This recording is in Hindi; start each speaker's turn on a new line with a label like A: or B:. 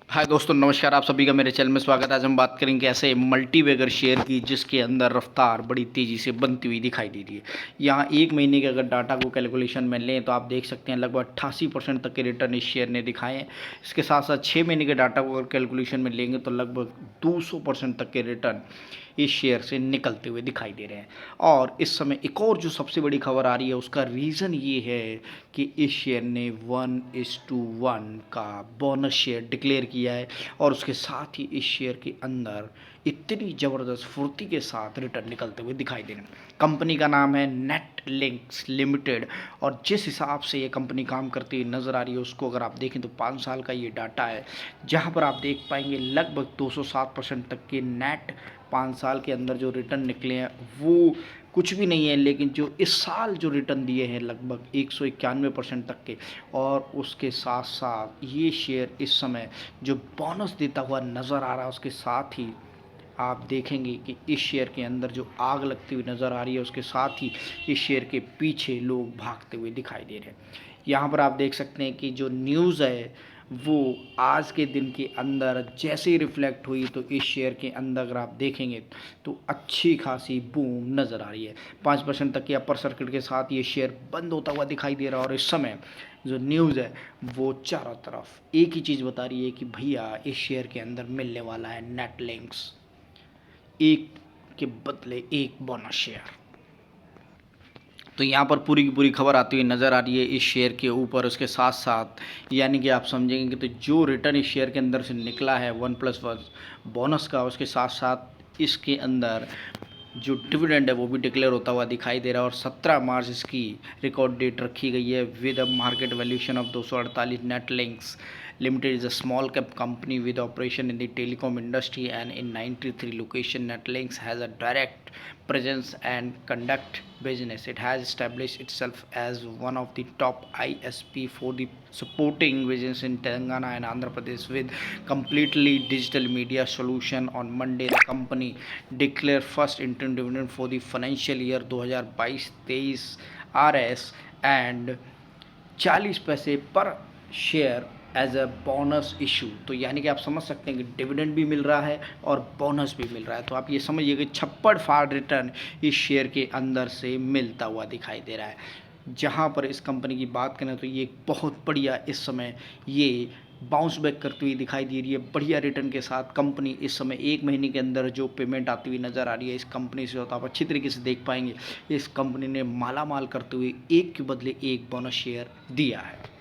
A: हाय दोस्तों, नमस्कार। आप सभी का मेरे चैनल में स्वागत है। आज हम बात करेंगे ऐसे मल्टीबैगर शेयर की जिसके अंदर रफ्तार बड़ी तेज़ी से बनती हुई दिखाई दे रही है। यहाँ एक महीने के अगर डाटा को कैलकुलेशन में लें तो आप देख सकते हैं लगभग 88% तक के रिटर्न इस शेयर ने दिखाए हैं। इसके साथ साथ 6 महीने के डाटा को अगर कैलकुलेशन में लेंगे तो लगभग 200% तक के रिटर्न इस शेयर से निकलते हुए दिखाई दे रहे हैं। और इस समय एक और जो सबसे बड़ी खबर आ रही है उसका रीज़न ये है कि इस शेयर ने 1:1 का बोनस शेयर डिक्लेयर किया है और उसके साथ ही इस शेयर के अंदर इतनी ज़बरदस्त फुर्ती के साथ रिटर्न निकलते हुए दिखाई दे रहे हैं। कंपनी का नाम है नेटलिंक्स लिमिटेड और जिस हिसाब से ये कंपनी काम करती हुई नज़र आ रही है उसको अगर आप देखें तो 5 साल का ये डाटा है, जहाँ पर आप देख पाएंगे लगभग 207% तक के नेट 5 साल के अंदर जो रिटर्न निकले हैं वो कुछ भी नहीं है। लेकिन जो इस साल जो रिटर्न दिए हैं लगभग 191% तक के, और उसके साथ साथ ये शेयर इस समय जो बोनस देता हुआ नज़र आ रहा है उसके साथ ही आप देखेंगे कि इस शेयर के अंदर जो आग लगती हुई नज़र आ रही है उसके साथ ही इस शेयर के पीछे लोग भागते हुए दिखाई दे रहे हैं। यहाँ पर आप देख सकते हैं कि जो न्यूज़ है वो आज के दिन के अंदर जैसे ही रिफ्लेक्ट हुई तो इस शेयर के अंदर अगर आप देखेंगे तो अच्छी खासी बूम नज़र आ रही है। 5% तक के अपर सर्किट के साथ ये शेयर बंद होता हुआ दिखाई दे रहा है और इस समय जो न्यूज़ है वो चारों तरफ एक ही चीज़ बता रही है कि भैया इस शेयर के अंदर मिलने वाला है नेटलिंक्स एक के बदले एक बोनस शेयर। तो यहाँ पर पूरी की पूरी खबर आती हुई नज़र आ रही है इस शेयर के ऊपर। उसके साथ साथ यानी कि आप समझेंगे कि तो जो रिटर्न इस शेयर के अंदर से निकला है 1+1 बोनस का, उसके साथ साथ इसके अंदर जो डिविडेंड है वो भी डिक्लेयर होता हुआ दिखाई दे रहा है और 17 मार्च इसकी रिकॉर्ड डेट रखी गई है with a market valuation of 248। नेटलिंक्स Limited is a small cap company with operation in the telecom industry and in 93 location. Netlinks has a direct presence and conduct business. It has established itself as one of the top ISP for the supporting business in Telangana and Andhra Pradesh with completely digital media solution. On Monday, the company declared first interim dividend for the financial year 2022-23 RS and 40 पैसे पर share as a bonus issue. तो यानी कि आप समझ सकते हैं कि डिविडेंड भी मिल रहा है और बोनस भी मिल रहा है। तो आप ये समझिए कि छप्पड़ फाड़ रिटर्न इस शेयर के अंदर से मिलता हुआ दिखाई दे रहा है। जहाँ पर इस कंपनी की बात करें तो ये बहुत बढ़िया इस समय ये बाउंस बैक करती हुई दिखाई दे रही है। बढ़िया रिटर्न के साथ कंपनी इस समय एक महीने के अंदर जो पेमेंट आती हुई नज़र आ रही है इस कंपनी से, तो आप अच्छी तरीके से देख पाएंगे इस कंपनी ने माला माल करते हुए एक के बदले एक बोनस शेयर दिया है।